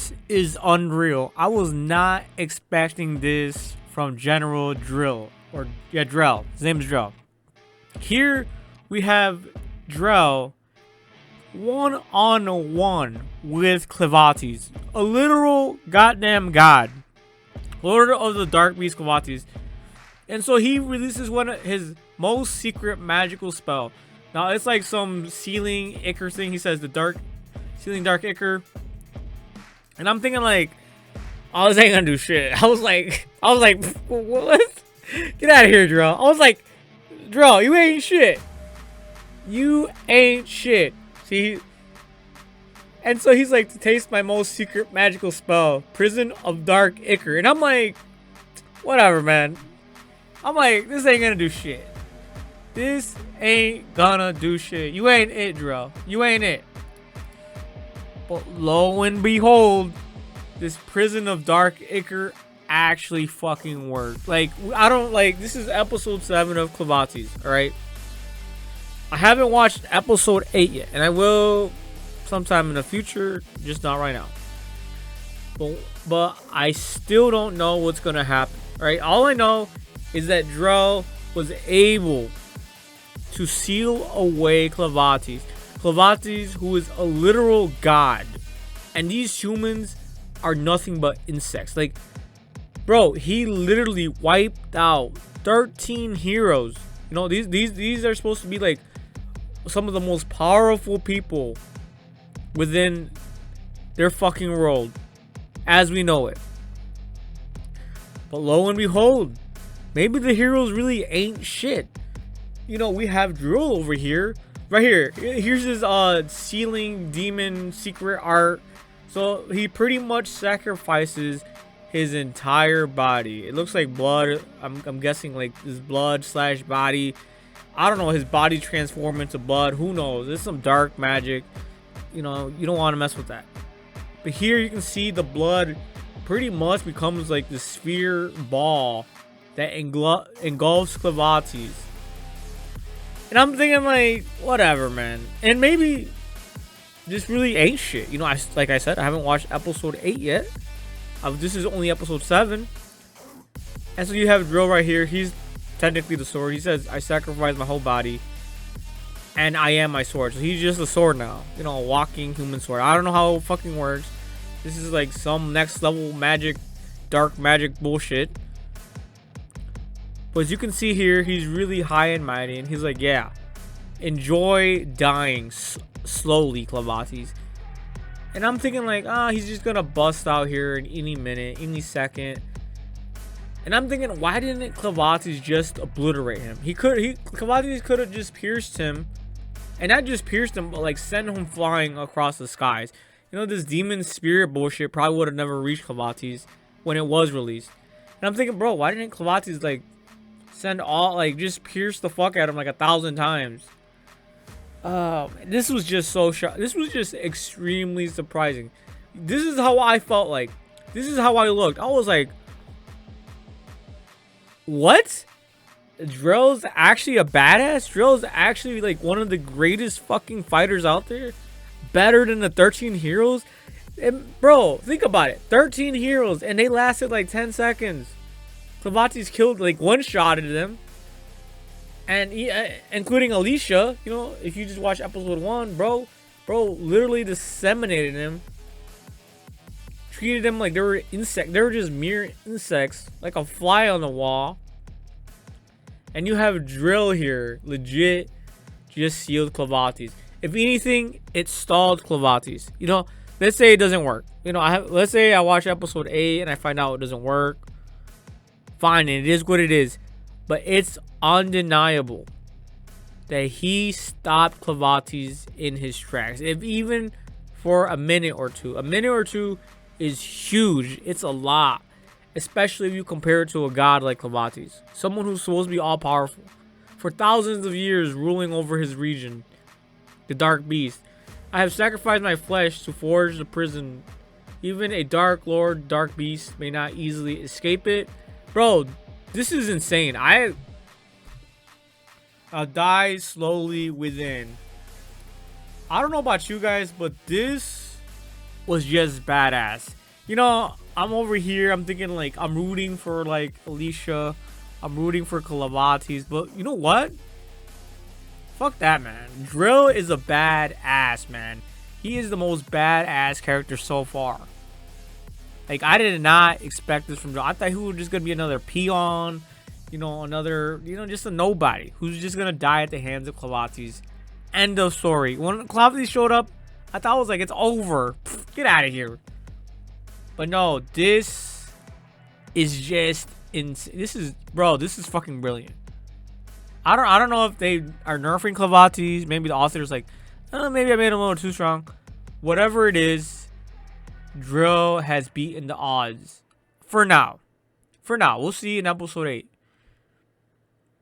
This is unreal. I was not expecting this from General DREL. Or, yeah, DREL. His name is DREL. Here we have DREL one-on-one with Clevatess. A literal goddamn god. Lord of the Dark Beast Clevatess. And so he releases one of his most secret magical spell. Now it's like some ceiling ichor thing. He says the dark ceiling dark ichor. And I'm thinking like, I was ain't gonna do shit. I was like, what? Get out of here, DREL. I was like, DREL, you ain't shit. You ain't shit. See? And so he's like, to taste my most secret magical spell, Prison of Dark Ichor. And I'm like, whatever, man. I'm like, this ain't gonna do shit. This ain't gonna do shit. You ain't it, DREL. You ain't it. But lo and behold, this Prison of Dark Ichor actually fucking worked. Like, I don't like, this is episode 7 of Clevatess, alright? I haven't watched episode 8 yet, and I will sometime in the future, just not right now. But I still don't know what's gonna happen, alright? All I know is that DREL was able to seal away Clevatess. Clevatess, who is a literal god. And these humans are nothing but insects. Like, bro, he literally wiped out 13 heroes. You know, these are supposed to be like some of the most powerful people within their fucking world as we know it. But lo and behold, maybe the heroes really ain't shit. You know, we have DREL over here. Right here. Here's his ceiling demon secret art. So he pretty much sacrifices his entire body. It looks like blood. I'm guessing like his blood slash body. I don't know. His body transformed into blood. Who knows? There's some dark magic. You know, you don't want to mess with that. But here you can see the blood pretty much becomes like the sphere ball that engulfs Clevatess. And I'm thinking like, whatever, man. And maybe this really ain't shit. You know, like I said, I haven't watched episode 8 yet. This is only episode 7. And so you have DREL right here. He's technically the sword. He says, I sacrificed my whole body. And I am my sword. So he's just a sword now. You know, a walking human sword. I don't know how it fucking works. This is like some next level magic, dark magic bullshit. But as you can see here, he's really high and mighty. And he's like, yeah, enjoy dying slowly, Clevatess. And I'm thinking like, he's just going to bust out here in any minute, any second. And I'm thinking, why didn't Clevatess just obliterate him? Clevatess could have just pierced him. And not just pierced him, but like send him flying across the skies. You know, this demon spirit bullshit probably would have never reached Clevatess when it was released. And I'm thinking, bro, why didn't Clevatess like send all, like, just pierce the fuck out of him like 1,000 times? This was just so this was just extremely surprising. This is how I felt like. This is how I looked. I was like, what? DREL's actually a badass? DREL's actually like one of the greatest fucking fighters out there? Better than the 13 heroes? And bro, think about it. 13 heroes and they lasted like 10 seconds. Clevatess killed, like, one-shotted them. And including Alicia, you know, if you just watch episode 1, bro literally disseminated him. Treated them like they were insects. They were just mere insects, like a fly on the wall. And you have DREL here, legit, just sealed Clevatess. If anything, it stalled Clevatess. You know, let's say it doesn't work. You know, let's say I watch episode 8 and I find out it doesn't work. Fine, and it is what it is. But it's undeniable that he stopped Clevatess in his tracks. If even for a minute or two. A minute or two is huge. It's a lot. Especially if you compare it to a god like Clevatess. Someone who's supposed to be all-powerful. For thousands of years ruling over his region. The Dark Beast. I have sacrificed my flesh to forge the prison. Even a Dark Lord, Dark Beast may not easily escape it. Bro, this is insane. I'll die slowly within. I don't know about you guys, but this was just badass. You know, I'm over here, I'm thinking like I'm rooting for like Alicia, I'm rooting for Clevatess, but you know what? Fuck that, man. DREL is a badass, man. He is the most badass character so far. Like, I did not expect this from DREL. I thought he was just gonna be another peon, you know, another, you know, just a nobody who's just gonna die at the hands of Clevatess. End of story. When Clevatess showed up, I thought I was like, it's over. Pfft, get out of here. But no, this is just insane. This is, bro, this is fucking brilliant. I don't know if they are nerfing Clevatess. Maybe the author's like, oh, maybe I made him a little too strong. Whatever it is, DREL has beaten the odds. For now. We'll see in episode 8.